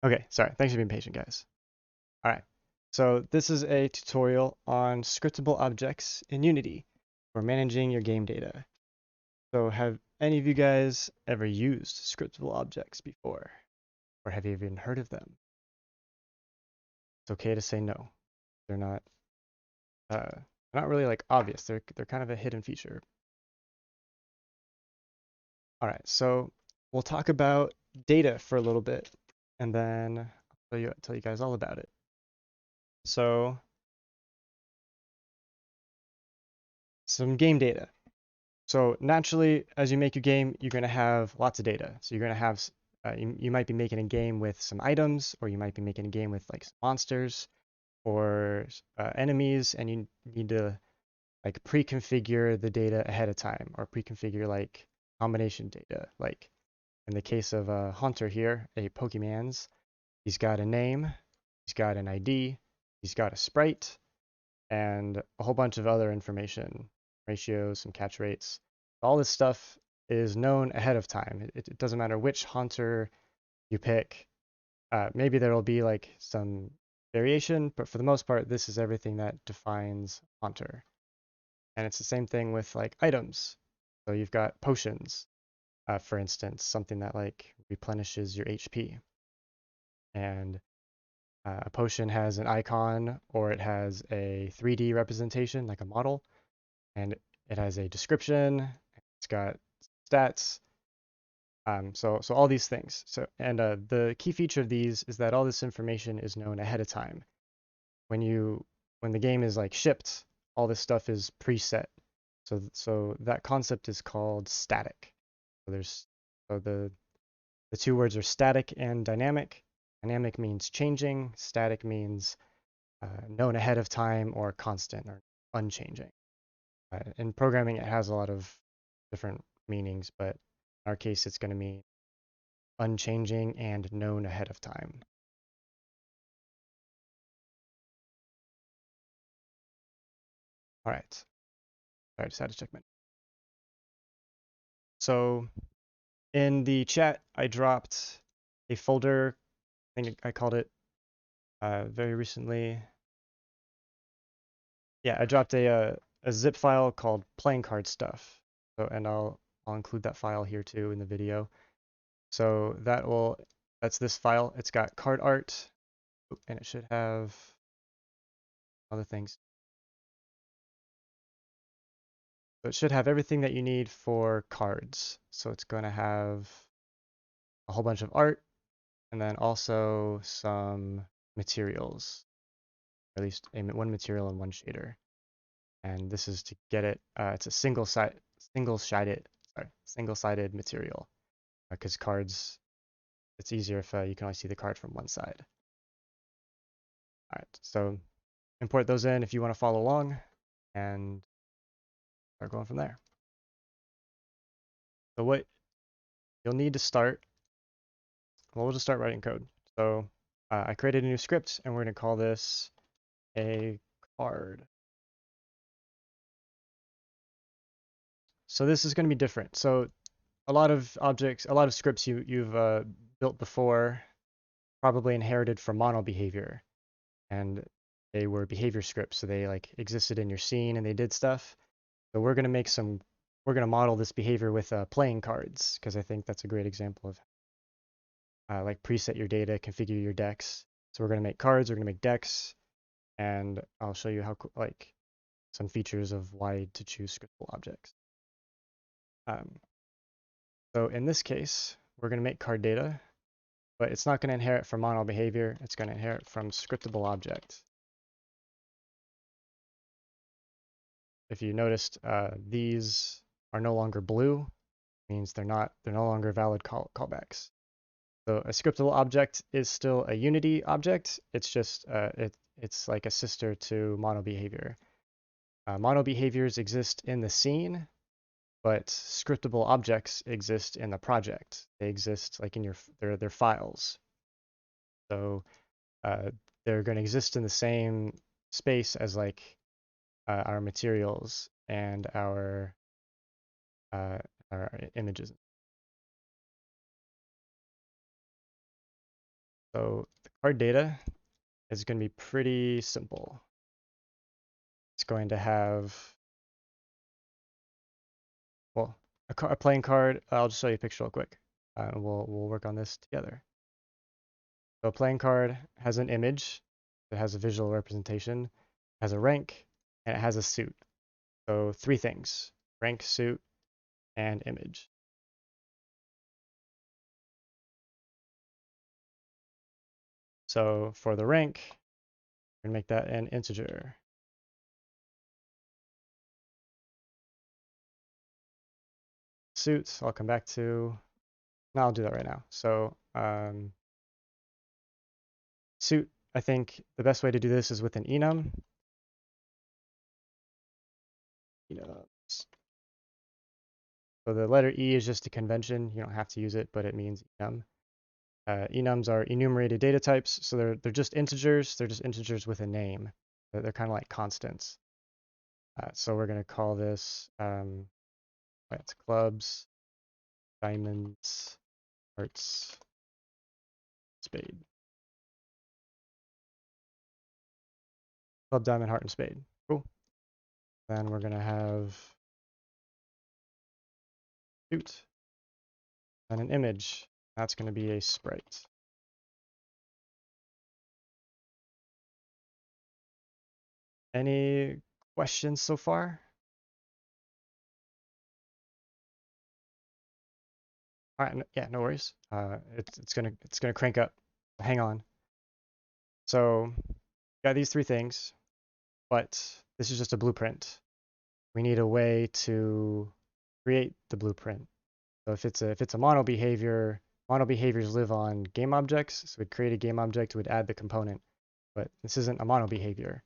Okay, sorry. Thanks for being patient, guys. All right. So this is a tutorial on scriptable objects in Unity for managing your game data. So have any of you guys ever used scriptable objects before? Or have you even heard of them? It's okay to say no. They're not really like obvious. They're kind of a hidden feature. All right, so we'll talk about data for a little bit, and then I'll tell you guys all about it. So some game data. So naturally, as you make your game, you're going to have lots of data. So you're going to have, you might be making a game with some items, or you might be making a game with like monsters or enemies, and you need to like pre-configure the data ahead of time, or pre-configure like combination data. Like in the case of a hunter here, a Pokemon's, he's got a name, he's got an ID, he's got a sprite, and a whole bunch of other information, ratios, some catch rates. All this stuff is known ahead of time. It doesn't matter which hunter you pick. Maybe there will be like some variation, but for the most part, this is everything that defines hunter. And it's the same thing with like items. So you've got potions, for instance, something that like replenishes your HP. And a potion has an icon or it has a 3D representation, like a model, and it has a description. It's got stats. So all these things. The key feature of these is that all this information is known ahead of time. When the game is like shipped, all this stuff is preset. So that concept is called static. So there's so the two words are static and dynamic. Dynamic means changing. Static means known ahead of time or constant or unchanging. In programming, it has a lot of different meanings, but in our case, it's going to mean unchanging and known ahead of time. All right. Sorry, I just had to check my. So in the chat, I dropped a folder. I think I called it very recently. Yeah, I dropped a zip file called playing card stuff. So, and I'll include that file here too in the video. So that's this file. It's got card art, and it should have other things. So it should have everything that you need for cards. So it's going to have a whole bunch of art and then also some materials, or at least one material and one shader. And this is to get it. It's a single-sided material because cards. It's easier if you can only see the card from one side. All right, so import those in if you want to follow along, and start going from there. So what you'll need to start, well, we'll just start writing code. So I created a new script, and we're going to call this a card. So this is going to be different. So a lot of scripts you've built before probably inherited from mono behavior, and they were behavior scripts, so they like existed in your scene and they did stuff. So we're going to model this behavior with playing cards because I think that's a great example of like preset your data, configure your decks. So we're going to make cards, we're going to make decks, and I'll show you how like some features of why to choose scriptable objects. So in this case, we're going to make card data, but it's not going to inherit from mono behavior. It's going to inherit from scriptable object. If you noticed, these are no longer blue, means they're no longer valid callbacks. So a scriptable object is still a Unity object. It's just it's like a sister to mono behavior. Mono behaviors exist in the scene, but scriptable objects exist in the project. They exist like in their files. So they're going to exist in the same space as like our materials and uh, our images. So the card data is going to be pretty simple. It's going to have, well, a playing card. I'll just show you a picture real quick. We'll work on this together. So a playing card has an image, it has a visual representation, has a rank, and it has a suit. So 3 things: rank, suit, and image. So for the rank, we're going to make that an integer. Suits, I'll come back to. No, I'll do that right now. So suit, I think the best way to do this is with an enum. Enums. So the letter E is just a convention. You don't have to use it, but it means enum. Enums are enumerated data types, so they're just integers. They're just integers with a name. They're kind of like constants. So we're going to call this that's clubs, diamonds, hearts, spade. Club, diamond, heart, and spade. Cool. Then we're going to have suit and an image. That's going to be a sprite. Any questions so far? All right, yeah, no worries. It's gonna crank up. Hang on. So, got these 3 things, but this is just a blueprint. We need a way to create the blueprint. So if it's a mono behavior, mono behaviors live on game objects. So we'd create a game object, we'd add the component, but this isn't a mono behavior.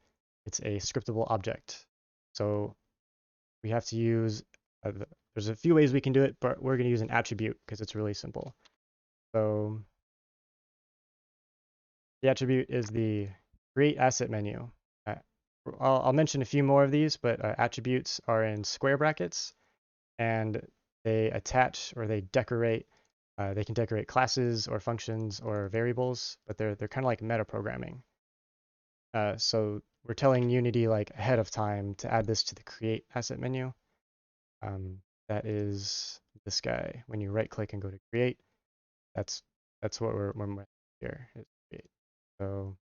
It's a scriptable object. So we have to use, there's a few ways we can do it, but we're going to use an attribute because it's really simple. So the attribute is the create asset menu. I'll mention a few more of these, but attributes are in square brackets, and they attach or they decorate. They can decorate classes or functions or variables, but they're kind of like metaprogramming. So we're telling Unity like ahead of time to add this to the create asset menu. That is this guy. When you right click and go to create, that's what we're here is create. So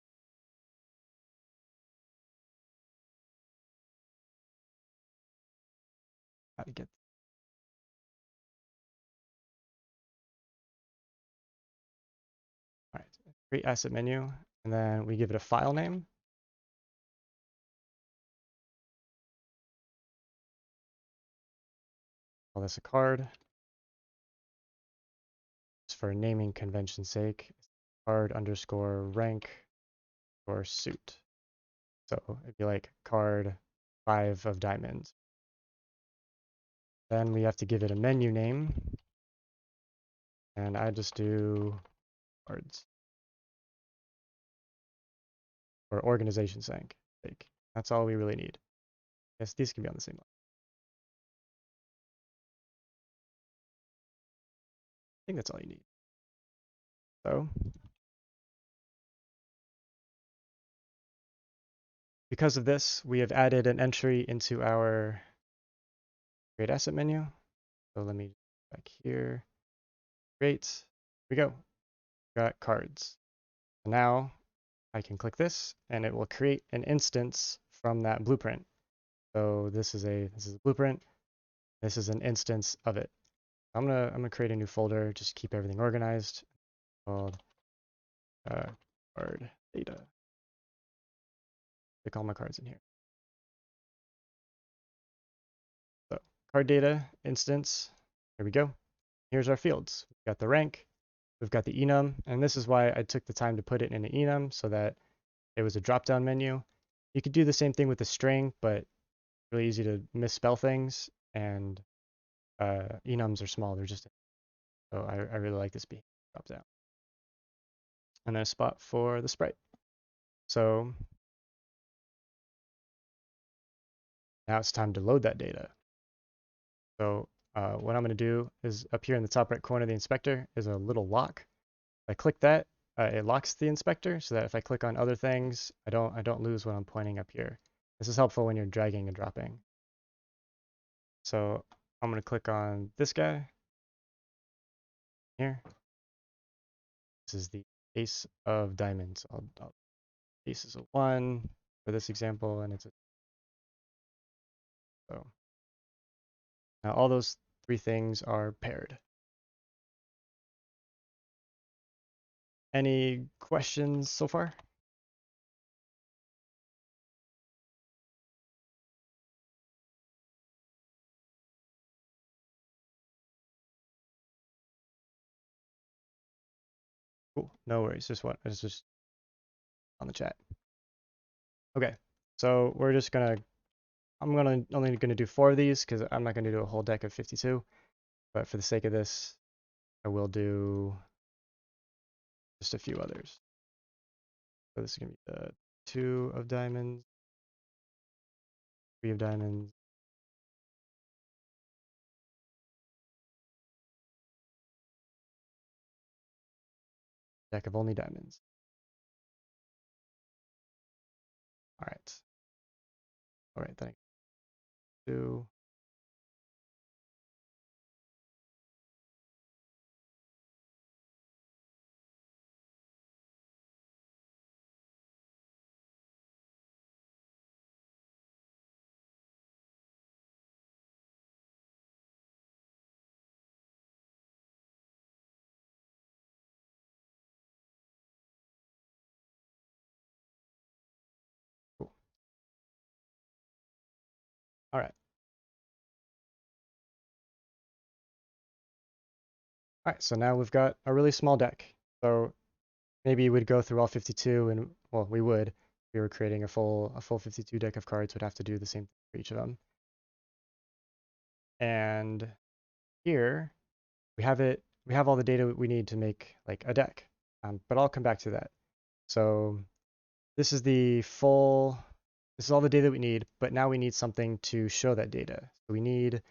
how to get all right, create asset menu, and then we give it a file name. Call this a card. Just for naming convention's sake, card underscore rank or suit. So it'd be like card 5 of diamonds. Then we have to give it a menu name, and I just do cards for organization's sake. That's all we really need. Yes, these can be on the same line. I think that's all you need. So because of this, we have added an entry into our create asset menu. So let me back here. Great. Here we go. Got cards. So now I can click this and it will create an instance from that blueprint. So this is a blueprint. This is an instance of it. I'm gonna create a new folder, just keep everything organized, called card data. Stick all my cards in here. So card data instance. Here we go. Here's our fields. We've got the rank, we've got the enum, and this is why I took the time to put it in an enum so that it was a drop-down menu. You could do the same thing with a string, but really easy to misspell things, and enums are small. They're just so I really like this being drop down. And then a spot for the sprite. So now it's time to load that data. So what I'm going to do is up here in the top right corner of the inspector is a little lock. If I click that, it locks the inspector so that if I click on other things, I don't lose what I'm pointing up here. This is helpful when you're dragging and dropping. So I'm going to click on this guy here. This is the ace of diamonds. Ace is a 1 for this example, and it's a so. Now all those three things are paired. Any questions so far? Cool. No worries. It's just on the chat. Okay. So we're just gonna only gonna do 4 of these because I'm not gonna do a whole deck of 52. But for the sake of this, I will do just a few others. So this is gonna be the 2 of diamonds, 3 of diamonds, deck of only diamonds. All right. All right. Then I 2. Cool. All right. All right. So now we've got a really small deck. So maybe we'd go through all 52, and well, we would. If we were creating a full 52 deck of cards, would have to do the same thing for each of them. And here we have all the data we need to make like a deck. But I'll come back to that. So this is all the data we need, but now we need something to show that data. So we need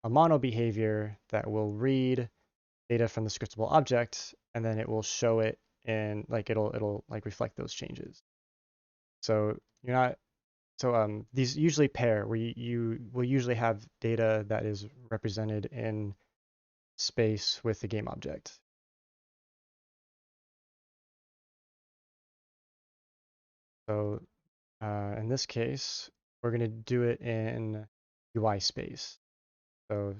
a mono behavior that will read data from the scriptable object, and then it will show it in like it'll like reflect those changes. So you're not these usually pair where you will usually have data that is represented in space with the game object. So in this case, we're going to do it in UI space. So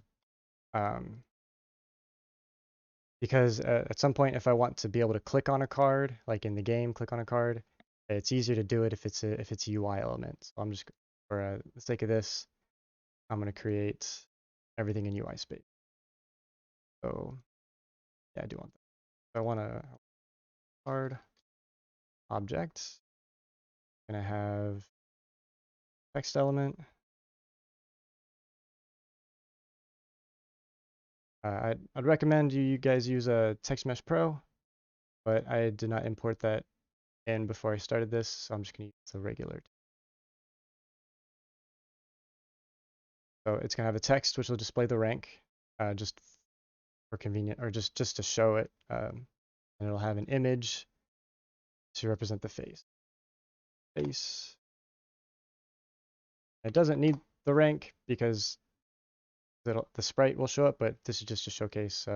because at some point, if I want to be able to click on a card, like in the game, click on a card, it's easier to do it if it's a UI element. So I'm just, for the sake of this, I'm going to create everything in UI space. So yeah, I do want that. So I want a card object. I'm going to have text element. I'd recommend you guys use a Text Mesh Pro, but I did not import that in before I started this, so I'm just going to use the regular. So it's going to have a text which will display the rank, just for convenient, or just to show it, and it'll have an image to represent the face. It doesn't need the rank because the sprite will show up, but this is just to showcase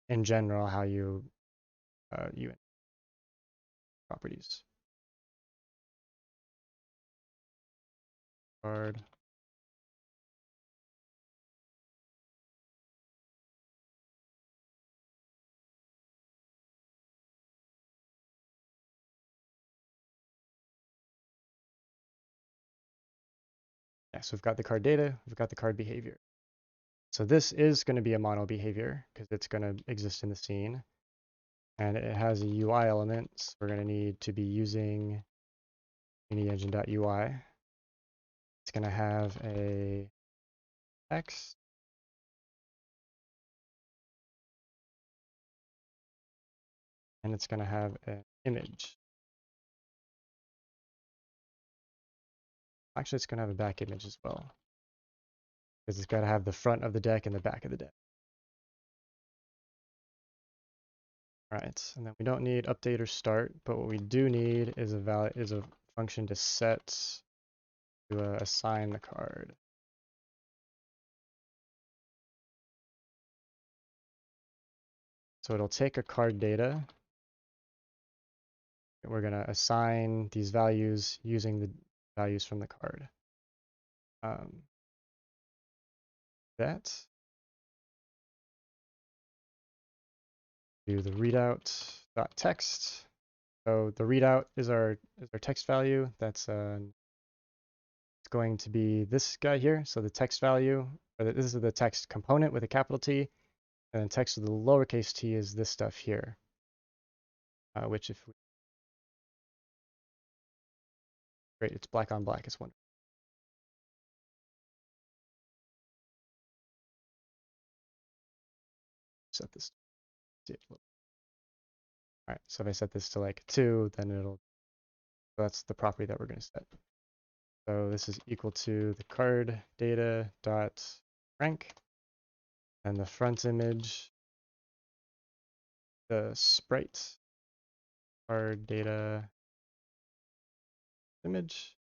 in general how you properties. Card. Yeah, so we've got the card data, we've got the card behavior. So this is going to be a mono behavior because it's going to exist in the scene. And it has a UI element. So we're going to need to be using UniEngine.ui. It's going to have a text. And it's going to have an image. Actually, it's going to have a back image as well, because it's got to have the front of the deck and the back of the deck. All right, and then we don't need update or start, but what we do need is a function to set to assign the card. So it'll take a card data. And we're gonna assign these values using the values from the card. That. Do the readout.text. So the readout is our text value. That's it's going to be this guy here. So the text value, or this is the text component with a capital T, and then text with the lowercase t is this stuff here. Which if we great, it's black on black. It's wonderful. Set this. All right. So if I set this to like 2, then it'll. So that's the property that we're going to set. So this is equal to the card data dot rank, and the front image, the sprite card data image.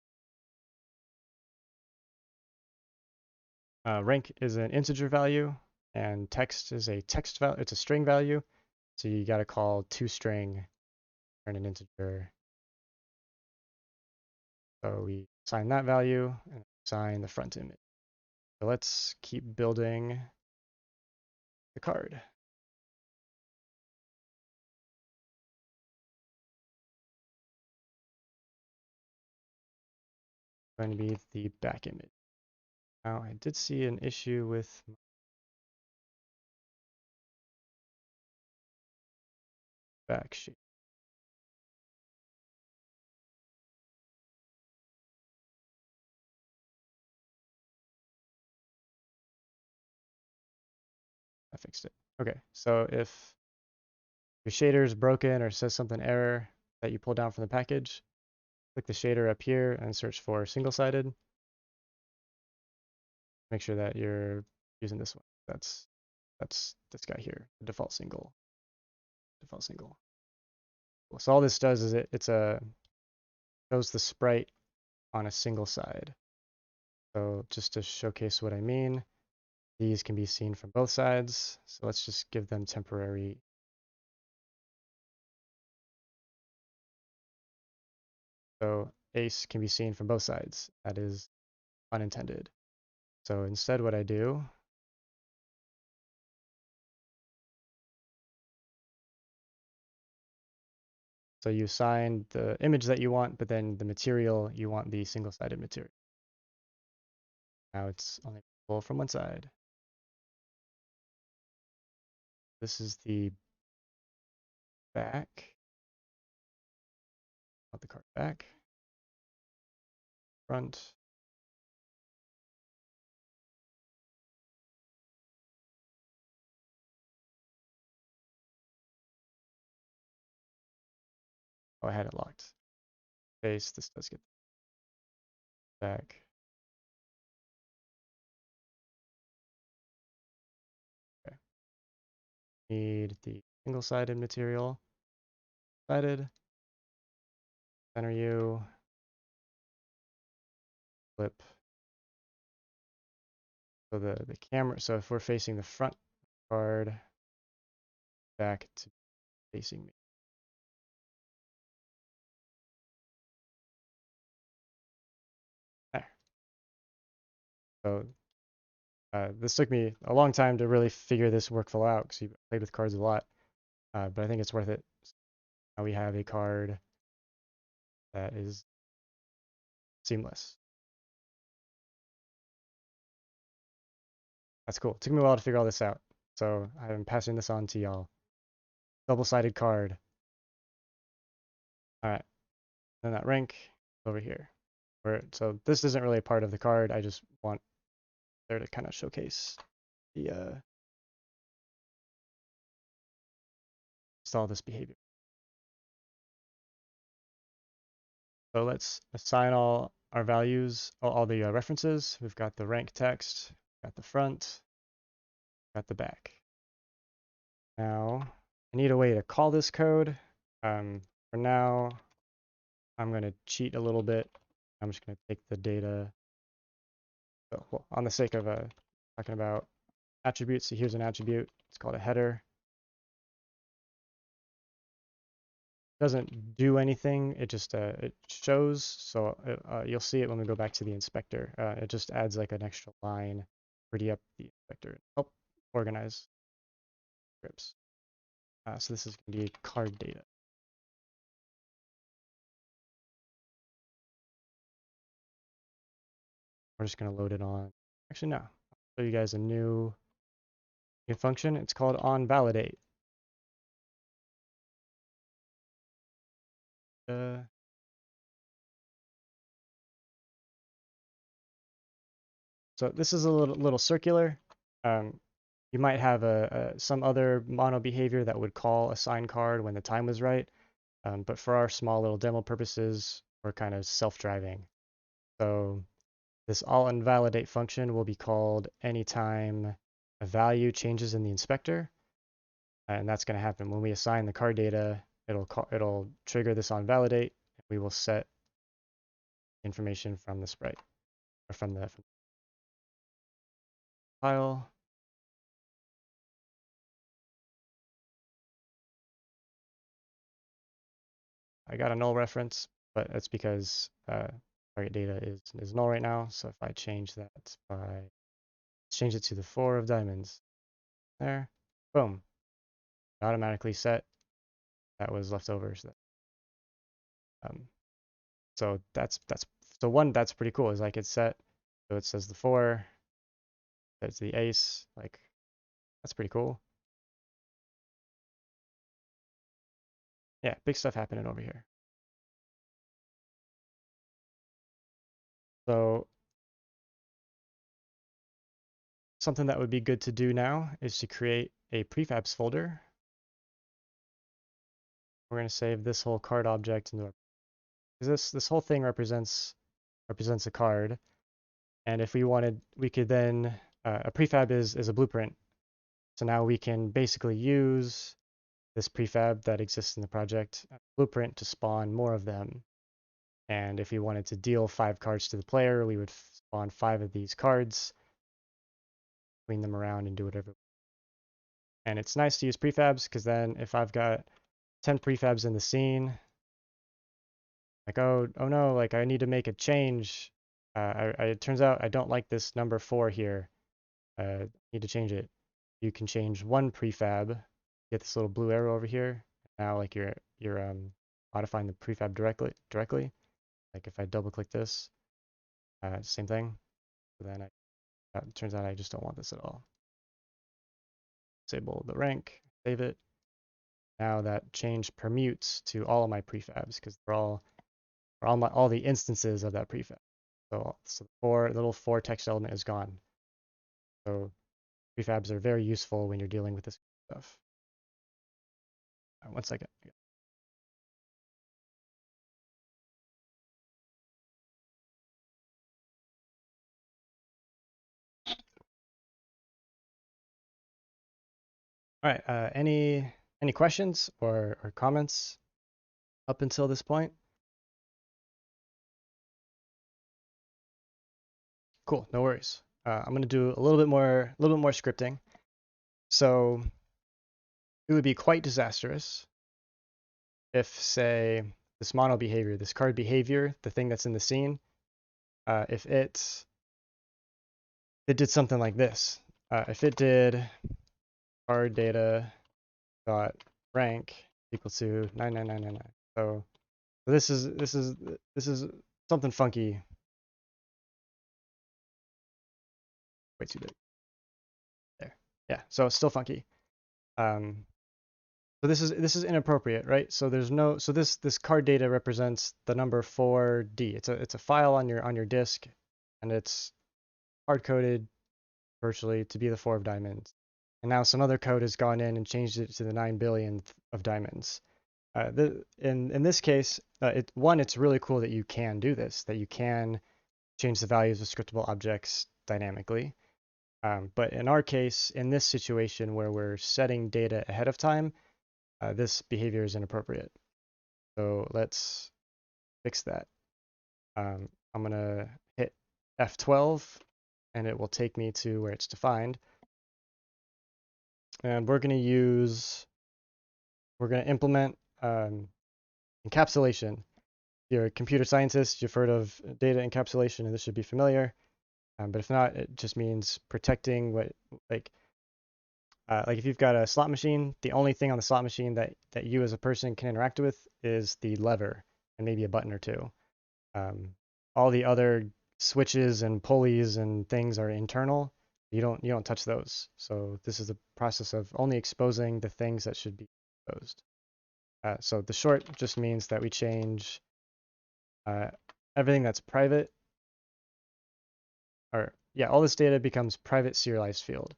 Rank is an integer value, and text is a text value. It's a string value, so you got to call toString, turn an integer. So we assign that value and assign the front image. So let's keep building the card. Going to be the back image. Now I did see an issue with back shape. I fixed it. Okay, so if your shader is broken or says something error that you pull down from the package, click the shader up here and search for single-sided. Make sure that you're using this one. That's this guy here, the default single. Default single. So all this does is it's a shows the sprite on a single side. So just to showcase what I mean, these can be seen from both sides. So let's just give them temporary. So ace can be seen from both sides. That is unintended. So instead what I do, so you assign the image that you want, but then the material, you want the single-sided material. Now it's only visible from one side. This is the back. Want the card back. Front. Oh, I had it locked. Face. This does get back. Okay. Need the single-sided material. Sided. Center you. Flip. So the camera. So if we're facing the front card, back to facing me. There. So this took me a long time to really figure this workflow out because you played with cards a lot, but I think it's worth it. Now we have a card that is seamless. That's cool. It took me a while to figure all this out, so I'm passing this on to y'all. Double-sided card. All right, then that rank over here. So this isn't really a part of the card. I just want there to kind of showcase the all this behavior. So let's assign all our values, all the references. We've got the rank text, got the front, got the back. Now I need a way to call this code. For now, I'm going to cheat a little bit. I'm just going to take the data. Well, on the sake of talking about attributes, so here's an attribute. It's called a header. Doesn't do anything. It just it shows. So you'll see it when we go back to the inspector. It just adds like an extra line, pretty up the inspector, help organize scripts. So this is going to be card data. We're just going to load it on. Actually, no. I'll show you guys a new function. It's called onValidate. So this is a little circular. You might have some other mono behavior that would call assign card when the time was right. But for our small little demo purposes, we're kind of self-driving. So this all-invalidate function will be called anytime a value changes in the inspector. And that's going to happen when we assign the card data. It'll trigger this onValidate. And we will set information from the sprite or from the file. I got a null reference, but that's because target data is null right now. So if I change that by change it to the 4 of diamonds, there, boom, automatically set. That was leftovers. So that's that's pretty cool. Is like it's set, so it says the 4, that's the ace. Like that's pretty cool. Yeah, big stuff happening over here. So something that would be good to do now is to create a prefabs folder. We're going to save this whole card object into our, because this whole thing represents a card, and if we wanted, we could then a prefab is a blueprint. So now we can basically use this prefab that exists in the project blueprint to spawn more of them. And if we wanted to deal 5 cards to the player, we would spawn 5 of these cards, clean them around, and do whatever. And it's nice to use prefabs because then if I've got 10 prefabs in the scene, like oh no, like I need to make a change. It turns out I don't like this number 4 here. Need to change it. You can change one prefab. Get this little blue arrow over here. Now like you're modifying the prefab directly. Like if I double click this, same thing. So then it turns out I just don't want this at all. Disable the rank, save it. Now that change permutes to all of my prefabs because they're all the instances of that prefab. So the little 4 text element is gone. So prefabs are very useful when you're dealing with this stuff. One second. All right. Any questions or comments up until this point? Cool. No worries. I'm gonna do a little bit more scripting. So it would be quite disastrous if, say, this mono behavior, this card behavior, the thing that's in the scene, if it did something like this. If it did card data dot rank equal to 99999. So this is something funky. Way too big. There. Yeah. So it's still funky. So this is inappropriate, right? So there's no, so this card data represents the number 4D. It's a file on your disk, and it's hard coded virtually to be the 4 of diamonds. And now some other code has gone in and changed it to the 9 billionth of diamonds. In this case, it's really cool that you can do this, that you can change the values of scriptable objects dynamically. But in our case, in this situation where we're setting data ahead of time, this behavior is inappropriate. So let's fix that. I'm going to hit F12 and it will take me to where it's defined. And we're going to implement encapsulation. If you're a computer scientist, you've heard of data encapsulation, and this should be familiar. But if not, it just means protecting what, like if you've got a slot machine, the only thing on the slot machine that you as a person can interact with is the lever and maybe a button or two. All the other switches and pulleys and things are internal. You don't touch those. So this is the process of only exposing the things that should be exposed. So the short just means that we change everything that's private, or yeah, all this data becomes private serialized field.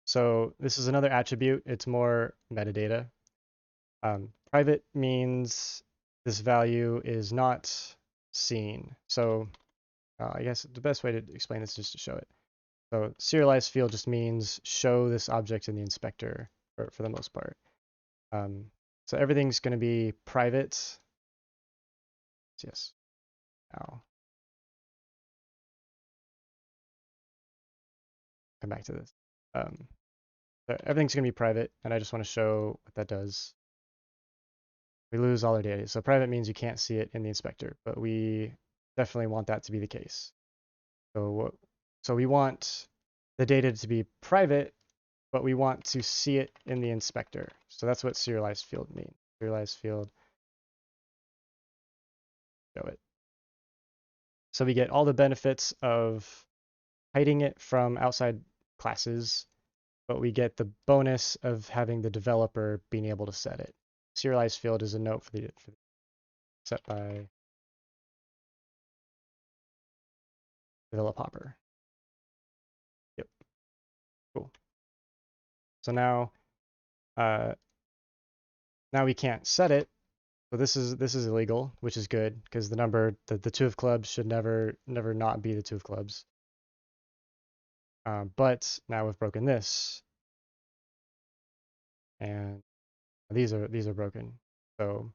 So this is another attribute. It's more metadata. Private means this value is not seen. So I guess the best way to explain this is just to show it. So serialized field just means show this object in the inspector for the most part. So everything's going to be private. Yes. Now come back to this. So everything's going to be private, and I just want to show what that does. We lose all our data. So private means you can't see it in the inspector, but we definitely want that to be the case. So we want the data to be private, but we want to see it in the inspector. So that's what serialized field means. Serialized field, show it. So we get all the benefits of hiding it from outside classes, but we get the bonus of having the developer being able to set it. Serialized field is a note for the set by develop hopper. Yep. Cool. So now we can't set it. So this is illegal, which is good because the number the two of clubs should never not be the two of clubs. But now we've broken this, and these are broken. So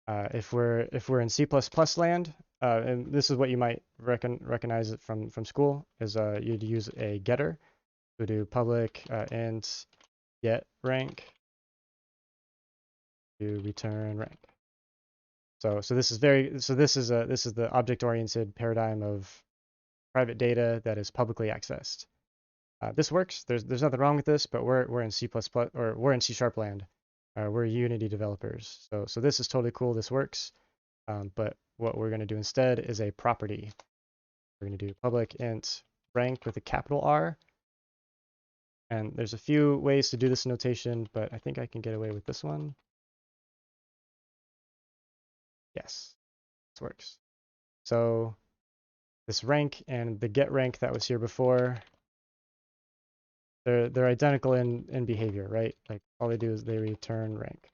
if we're in C++ land, and this is what you might recognize it from school, is you'd use a getter. We do public int get rank to return rank. So this is the object-oriented paradigm of private data that is publicly accessed. This works. There's nothing wrong with this, but we're in C++ or we're in C# land. We're Unity developers, so this is totally cool. This works. But what we're going to do instead is a property. We're going to do public int rank with a capital R. And there's a few ways to do this notation, but I think I can get away with this one. Yes, this works. So this rank and the get rank that was here before, they're identical in behavior, right? Like all they do is they return rank.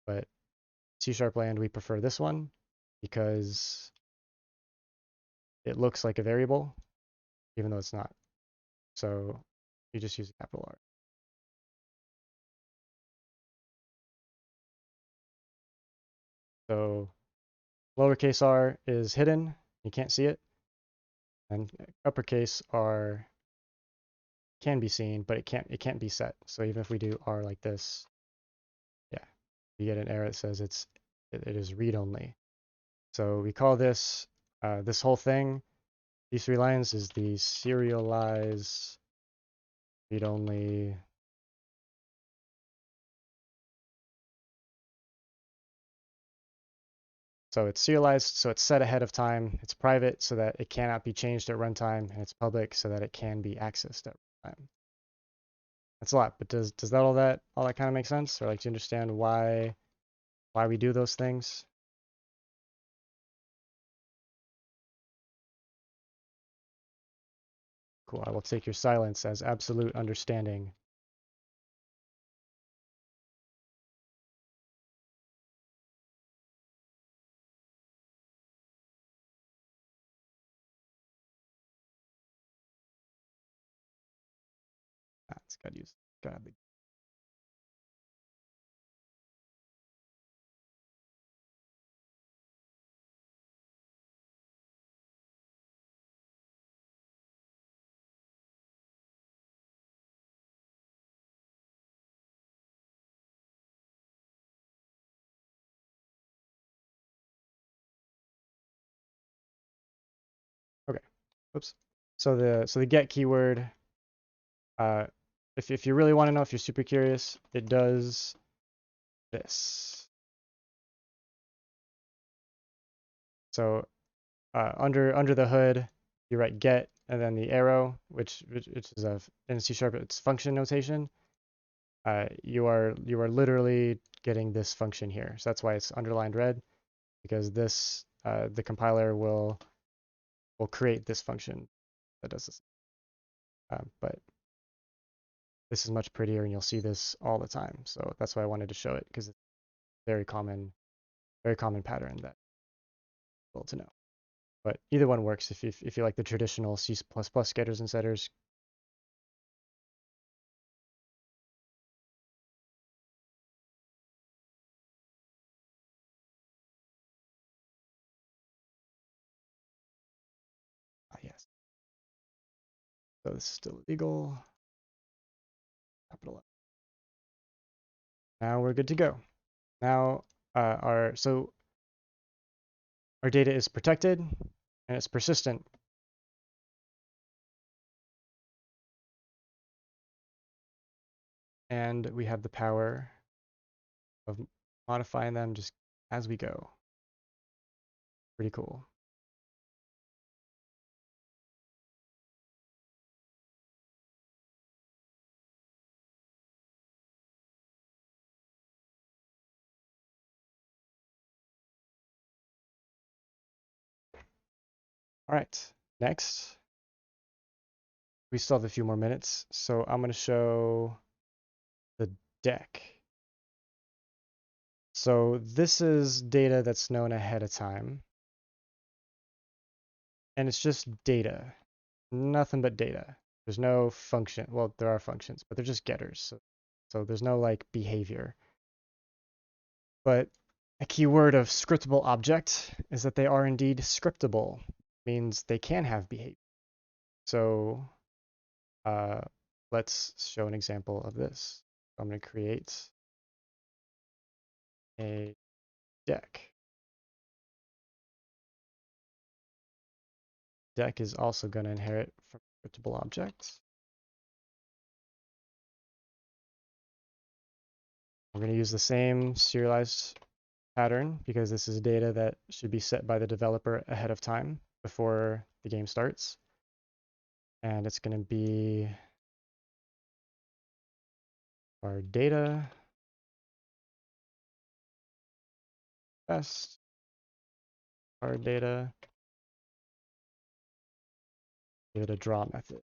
But C# land, we prefer this one because it looks like a variable, even though it's not. So you just use a capital R. So lowercase r is hidden, you can't see it, and uppercase r can be seen, but it can't be set. So even if we do r like this, yeah, you get an error that says it is read only. So we call this this whole thing, these 3 lines, is the serialize read only. So it's serialized, so it's set ahead of time. It's private, so that it cannot be changed at runtime, and it's public, so that it can be accessed at runtime. That's a lot, but does all that kind of make sense? Or like, do you understand why we do those things? Cool. I will take your silence as absolute understanding. It's gotta use godly. Okay. Oops. So the get keyword, if you really want to know, if you're super curious, it does this. So under the hood, you write get and then the arrow, which is in C# it's function notation. You are literally getting this function here. So that's why it's underlined red, because this the compiler will create this function that does this. But this is much prettier, and you'll see this all the time. So that's why I wanted to show it, because it's very common pattern that well to know. But either one works if you like the traditional C++ getters and setters. Yes. So this is still illegal. Capital F. Now we're good to go. Now our data is protected and it's persistent. And we have the power of modifying them just as we go. Pretty cool. All right, next. We still have a few more minutes, so I'm going to show the deck. So this is data that's known ahead of time. And it's just data, nothing but data. There's no function. Well, there are functions, but they're just getters. So there's no like behavior. But a key word of scriptable object is that they are indeed scriptable. Means they can have behavior. So let's show an example of this. I'm going to create a deck. Deck is also going to inherit from scriptable objects. We're going to use the same serialized pattern because this is data that should be set by the developer ahead of time before the game starts. And it's going to be our data best, our data, give it a draw method.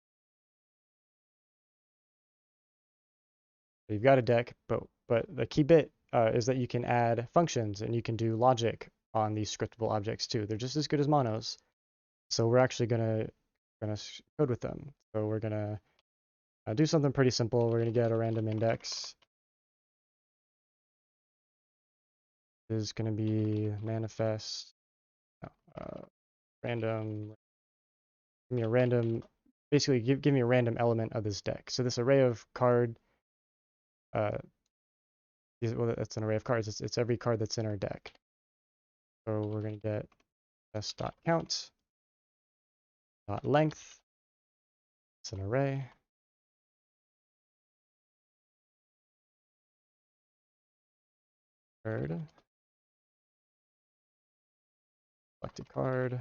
So you've got a deck, but the key bit is that you can add functions and you can do logic on these scriptable objects too. They're just as good as monos. So we're actually gonna code with them. So we're gonna do something pretty simple. We're gonna get a random index. This is gonna be manifest. No, random. Give me a random. Basically, give me a random element of this deck. So this array of card. Well, that's an array of cards. It's every card that's in our deck. So we're gonna get s.count length. It's an array. Card. Selected card.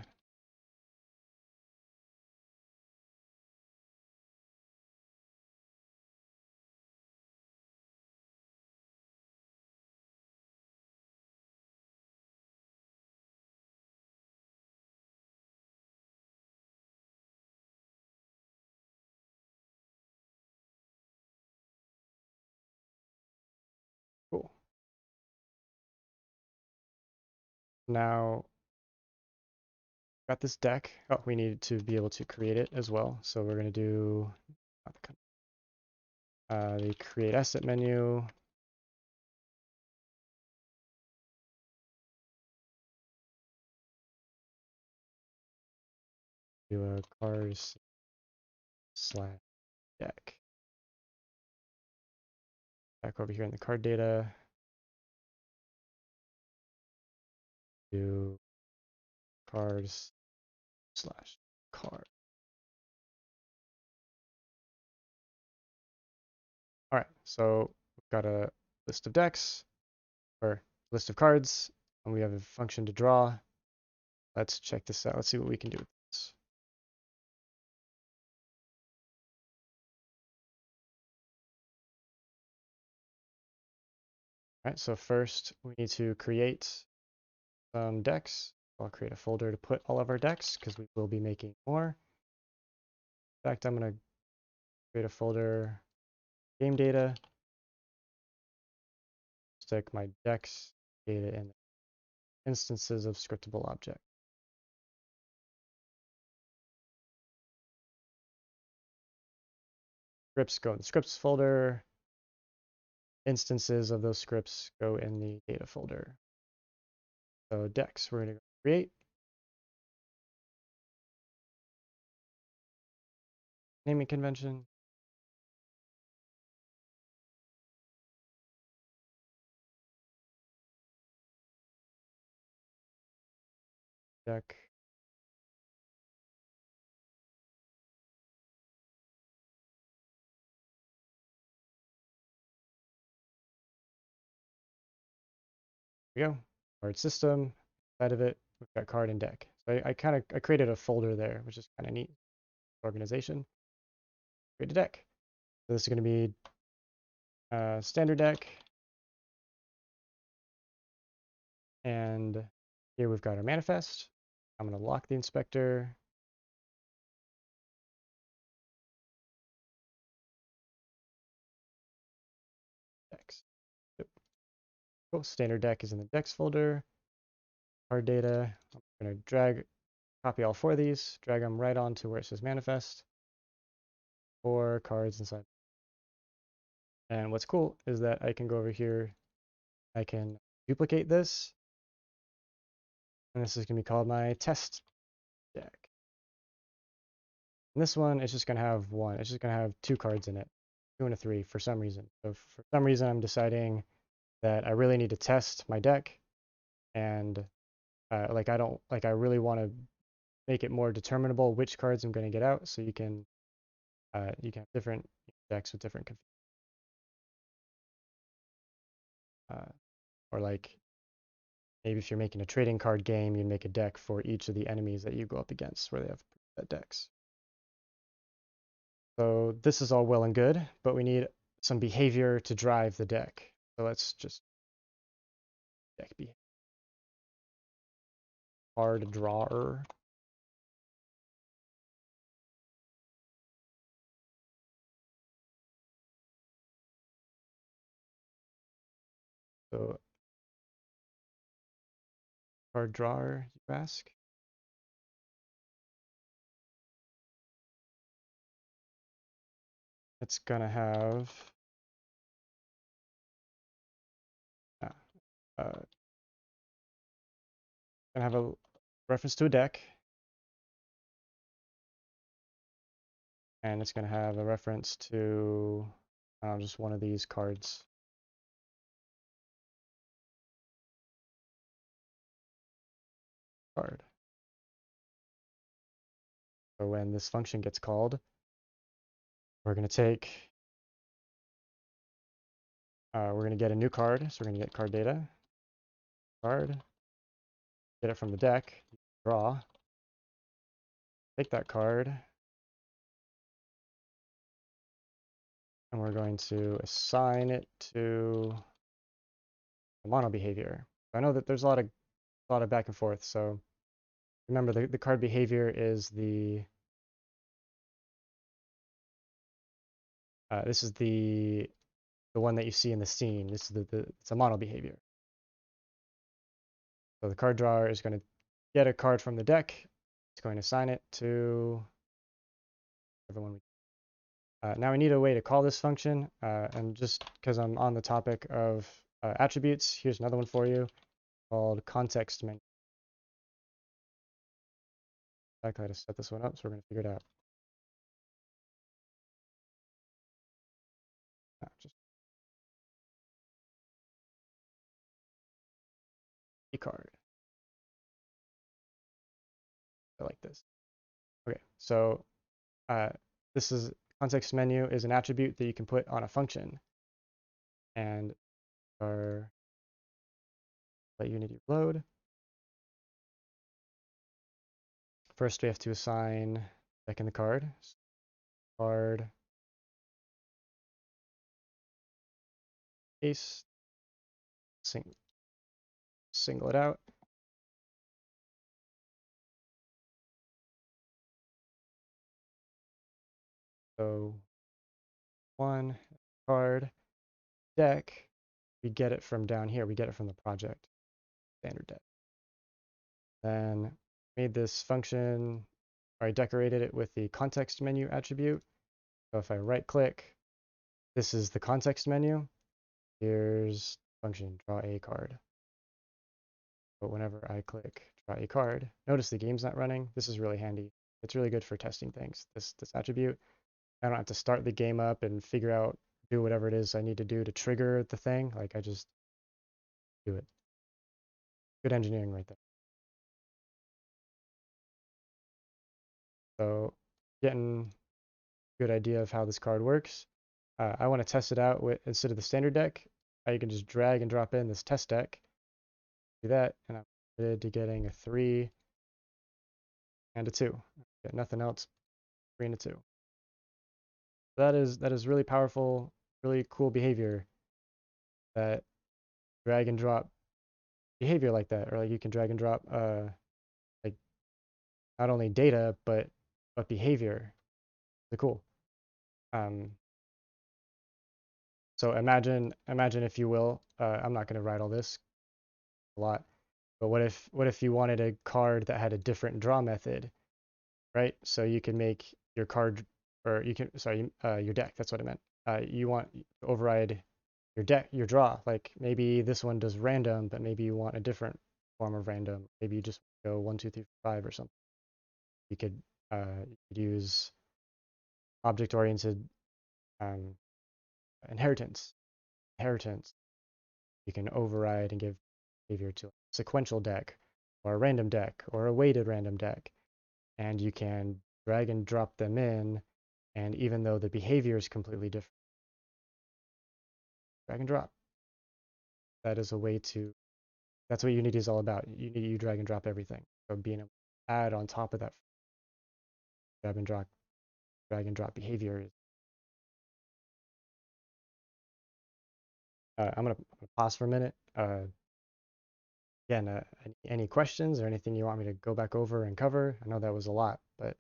Cool. Now got this deck. Oh, we need to be able to create it as well. So we're gonna do the create asset menu. Do a cars slash deck. Back over here in the card data. Do cars slash card. All right, so we've got a list of decks or list of cards, and we have a function to draw. Let's check this out. Let's see what we can do with this. All right, so first we need to create some decks. I'll create a folder to put all of our decks because we will be making more. In fact, I'm going to create a folder, game data, stick my decks data in instances of scriptable object. Scripts go in the scripts folder. Instances of those scripts go in the data folder. So decks, we're going to create. Naming convention. Deck. Here we go. Card system. Inside of it, we've got card and deck. So I created a folder there, which is kind of neat. Organization. Create a deck. So this is going to be standard deck. And here we've got our manifest. I'm going to lock the inspector. Decks. Yep. Cool. Standard deck is in the decks folder. Card data. I'm going to copy all 4 of these, drag them right onto where it says manifest. 4 cards inside. And what's cool is that I can go over here. I can duplicate this. And this is going to be called my test deck. And this one is just going to have 1. It's just going to have 2 cards in it, 2 and a 3 for some reason. So for some reason, I'm deciding that I really need to test my deck, and I really want to make it more determinable which cards I'm going to get out. So you can have different decks with different or like maybe if you're making a trading card game, you make a deck for each of the enemies that you go up against where they have decks. So this is all well and good, but we need some behavior to drive the deck. So let's just deck be card drawer. So card drawer, you ask? It's gonna have a reference to a deck, and it's gonna have a reference to just one of these cards. Card. So when this function gets called, we're gonna get a new card. So we're gonna get card data, card, get it from the deck, draw, take that card, and we're going to assign it to the mono behavior. I know that there's a lot of back and forth. So remember, the card behavior is this is the one that you see in the scene. This is it's a mono behavior. So the card drawer is going to get a card from the deck. It's going to assign it to everyone. Now I need a way to call this function, and just because I'm on the topic of attributes, here's another one for you called context menu. In fact, I had to set this one up, so we're going to figure it out. Just card. I like this. Okay, so this is context menu is an attribute that you can put on a function, and our let Unity load. First, we have to assign deck in the card. Card case, single it out. So one card deck, we get it from down here. We get it from the project standard deck. Then made this function, or I decorated it with the context menu attribute. So if I right click, this is the context menu. Here's function draw a card. But whenever I click draw a card, notice the game's not running. This is really handy. It's really good for testing things. This attribute, I don't have to start the game up and figure out, do whatever it is I need to do to trigger the thing. Like I just do it. Good engineering right there. So getting a good idea of how this card works. I want to test it out with, instead of the standard deck, you can just drag and drop in this test deck. Do that, and I'm committed to getting a 3 and a 2. Get nothing else, 3 and a 2. That is really powerful, really cool behavior. That drag and drop behavior like that, or like you can drag and drop like not only data but behavior. Really cool. So imagine if you will, I'm not going to write all this a lot, but what if you wanted a card that had a different draw method, right? So you can make your card, or you can, sorry, your deck, that's what I meant. You want to override your deck, your draw. Like maybe this one does random, but maybe you want a different form of random. Maybe you just go 1, 2, 3, 4, 5 or something. You could use object-oriented inheritance. You can override and give behavior to a sequential deck, or a random deck, or a weighted random deck, and you can drag and drop them in, and even though the behavior is completely different, drag and drop. That is a way to, that's what Unity is all about. You drag and drop everything. So being able to add on top of that drag and drop behavior. I'm gonna pause for a minute. Again, any questions or anything you want me to go back over and cover? I know that was a lot, but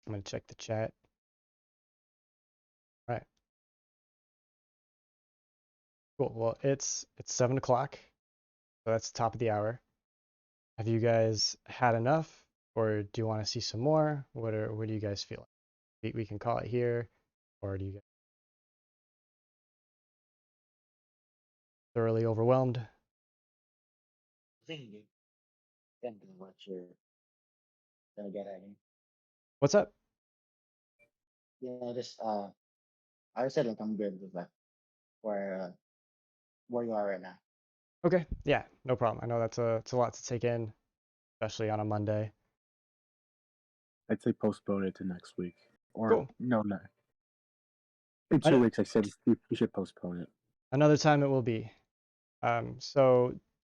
I'm gonna check the chat. All right. Cool. Well, it's 7 o'clock, so that's the top of the hour. Have you guys had enough, or do you want to see some more? What do you guys feel? We can call it here, or do you get thoroughly overwhelmed? I think you can do what you're gonna get at here. What's up? Yeah, just I said like I'm good with like where you are right now. Okay, yeah, no problem. I know it's a lot to take in, especially on a Monday. I'd say postpone it to next week. Or Cool. no. In 2 weeks, I said we should postpone it. Another time it will be. So